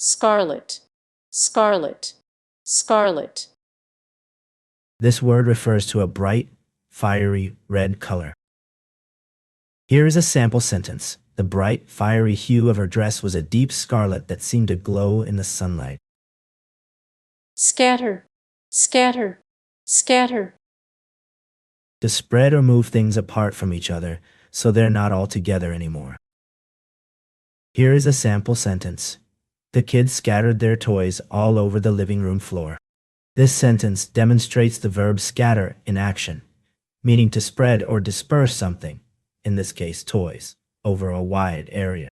scarlet, scarlet, scarlet. This word refers to a bright, fiery red color. Here is a sample sentence. The bright, fiery hue of her dress was a deep scarlet that seemed to glow in the sunlight. Scatter, scatter, scatter. To spread or move things apart from each other so they're not all together anymore. Here is a sample sentence. The kids scattered their toys all over the living room floor. This sentence demonstrates the verb scatter in action, meaning to spread or disperse something, in this case toys, over a wide area.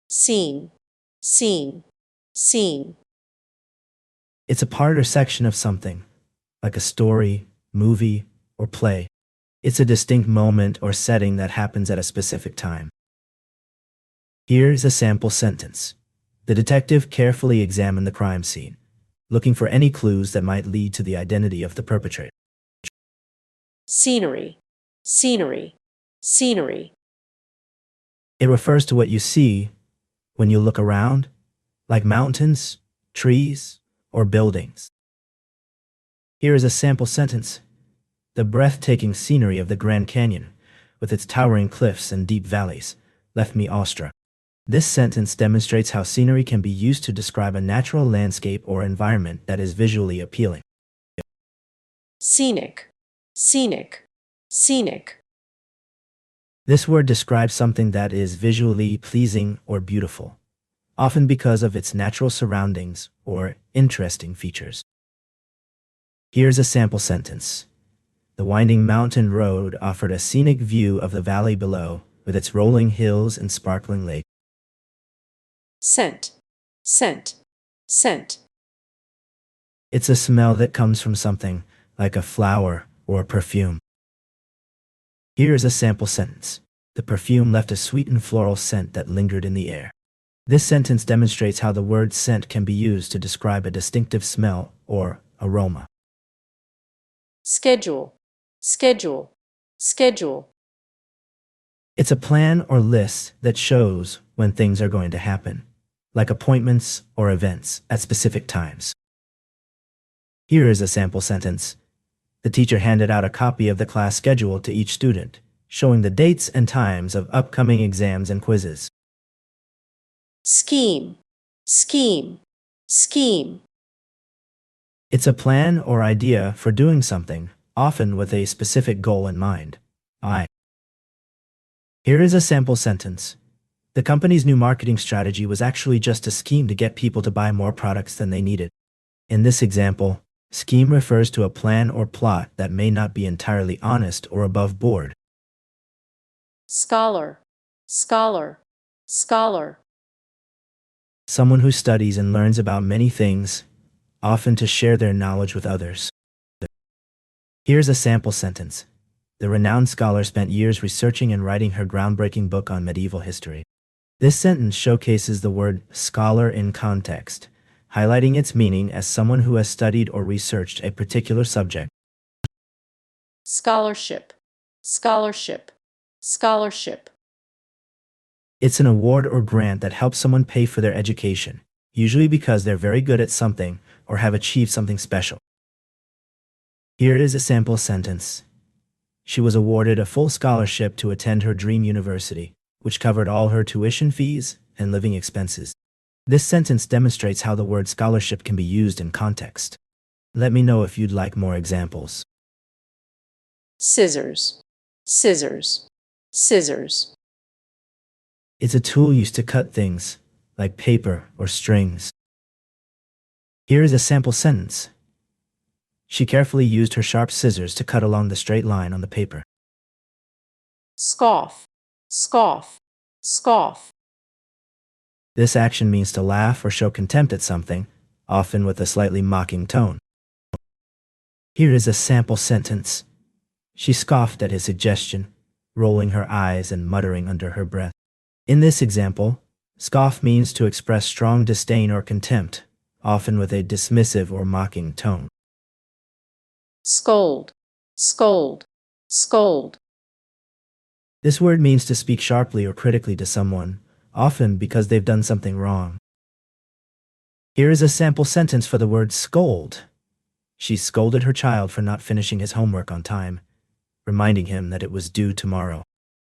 Scene, scene, scene. It's a part or section of something, like a story, movie, or play. It's a distinct moment or setting that happens at a specific time. Here's a sample sentence. The detective carefully examined the crime scene, looking for any clues that might lead to the identity of the perpetrator. Scenery, scenery, scenery. It refers to what you see when you look around, like mountains, trees, or buildings. Here is a sample sentence. The breathtaking scenery of the Grand Canyon, with its towering cliffs and deep valleys, left me awestruck. This sentence demonstrates how scenery can be used to describe a natural landscape or environment that is visually appealing. Scenic, scenic, scenic. This word describes something that is visually pleasing or beautiful, often because of its natural surroundings or interesting features. Here's a sample sentence. The winding mountain road offered a scenic view of the valley below, with its rolling hills and sparkling lake. Scent, scent, scent. It's a smell that comes from something, like a flower or a perfume. Here is a sample sentence. The perfume left a sweet and floral scent that lingered in the air. This sentence demonstrates how the word scent can be used to describe a distinctive smell or aroma. Schedule, schedule, schedule. It's a plan or list that shows when things are going to happen, like appointments or events at specific times. Here is a sample sentence. The teacher handed out a copy of the class schedule to each student, showing the dates and times of upcoming exams and quizzes. Scheme, scheme, scheme. It's a plan or idea for doing something, often with a specific goal in mind. Here is a sample sentence. The company's new marketing strategy was actually just a scheme to get people to buy more products than they needed. In this example, scheme refers to a plan or plot that may not be entirely honest or above board. Scholar, scholar, scholar. Someone who studies and learns about many things, often to share their knowledge with others. Here's a sample sentence. The renowned scholar spent years researching and writing her groundbreaking book on medieval history. This sentence showcases the word scholar in context, highlighting its meaning as someone who has studied or researched a particular subject. Scholarship, scholarship, scholarship. It's an award or grant that helps someone pay for their education, usually because they're very good at something or have achieved something special. Here is a sample sentence. She was awarded a full scholarship to attend her dream university, which covered all her tuition fees and living expenses. This sentence demonstrates how the word scholarship can be used in context. Let me know if you'd like more examples. Scissors, scissors, scissors. It's a tool used to cut things, like paper or strings. Here is a sample sentence. She carefully used her sharp scissors to cut along the straight line on the paper. Scoff, scoff, scoff. This action means to laugh or show contempt at something, often with a slightly mocking tone. Here is a sample sentence. She scoffed at his suggestion, rolling her eyes and muttering under her breath. In this example, scoff means to express strong disdain or contempt, often with a dismissive or mocking tone. Scold, scold, scold. This word means to speak sharply or critically to someone, often because they've done something wrong. Here is a sample sentence for the word scold. She scolded her child for not finishing his homework on time, reminding him that it was due tomorrow.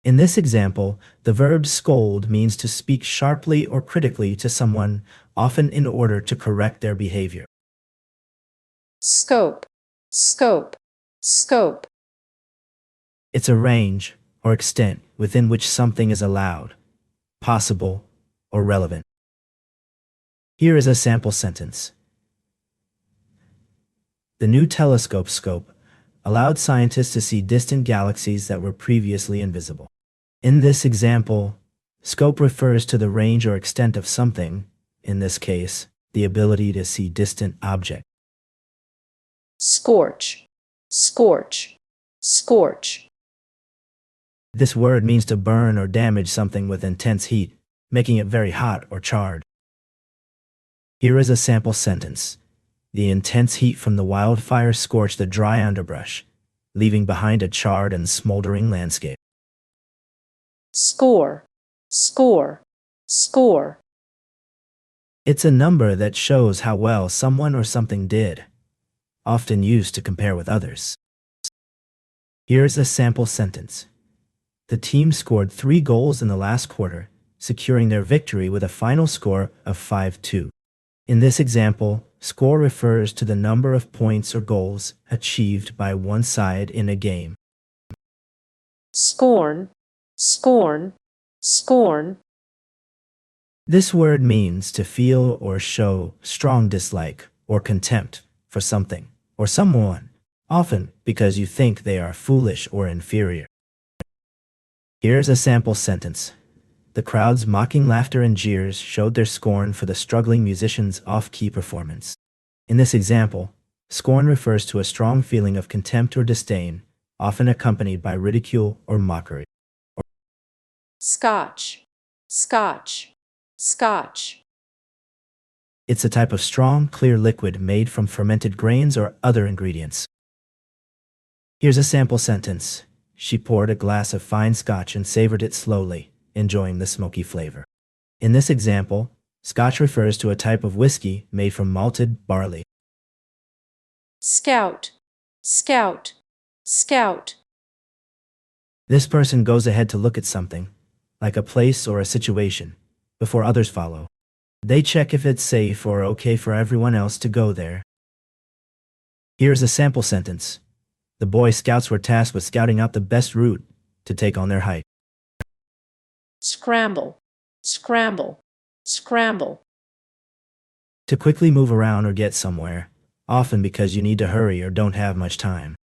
In this example, the verb scold means to speak sharply or critically to someone, often in order to correct their behavior. Scope, scope, scope. It's a range or extent within which something is allowed, possible, or relevant. Here is a sample sentence. The new telescope scope allowed scientists to see distant galaxies that were previously invisible. In this example, scope refers to the range or extent of something, in this case, the ability to see distant objects. Scorch, scorch, scorch. This word means to burn or damage something with intense heat, making it very hot or charred. Here is a sample sentence. The intense heat from the wildfire scorched the dry underbrush, leaving behind a charred and smoldering landscape. Score, score, score. It's a number that shows how well someone or something did, often used to compare with others. Here's a sample sentence. The team scored 3 goals in the last quarter, securing their victory with a final score of 5-2. In this example, score refers to the number of points or goals achieved by one side in a game. Scorn, scorn, scorn. This word means to feel or show strong dislike or contempt for something or someone, often because you think they are foolish or inferior. Here's a sample sentence. The crowd's mocking laughter and jeers showed their scorn for the struggling musician's off-key performance. In this example, scorn refers to a strong feeling of contempt or disdain, often accompanied by ridicule or mockery. Scotch, scotch, scotch. It's a type of strong, clear liquid made from fermented grains or other ingredients. Here's a sample sentence. She poured a glass of fine scotch and savored it slowly, enjoying the smoky flavor. In this example, scotch refers to a type of whiskey made from malted barley. Scout, scout, scout. This person goes ahead to look at something, like a place or a situation, before others follow. They check if it's safe or okay for everyone else to go there. Here's a sample sentence. The Boy Scouts were tasked with scouting out the best route to take on their hike. Scramble, scramble, scramble. To quickly move around or get somewhere, often because you need to hurry or don't have much time.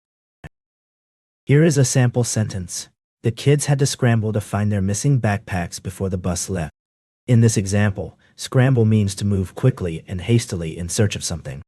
Here is a sample sentence. The kids had to scramble to find their missing backpacks before the bus left. In this example, scramble means to move quickly and hastily in search of something.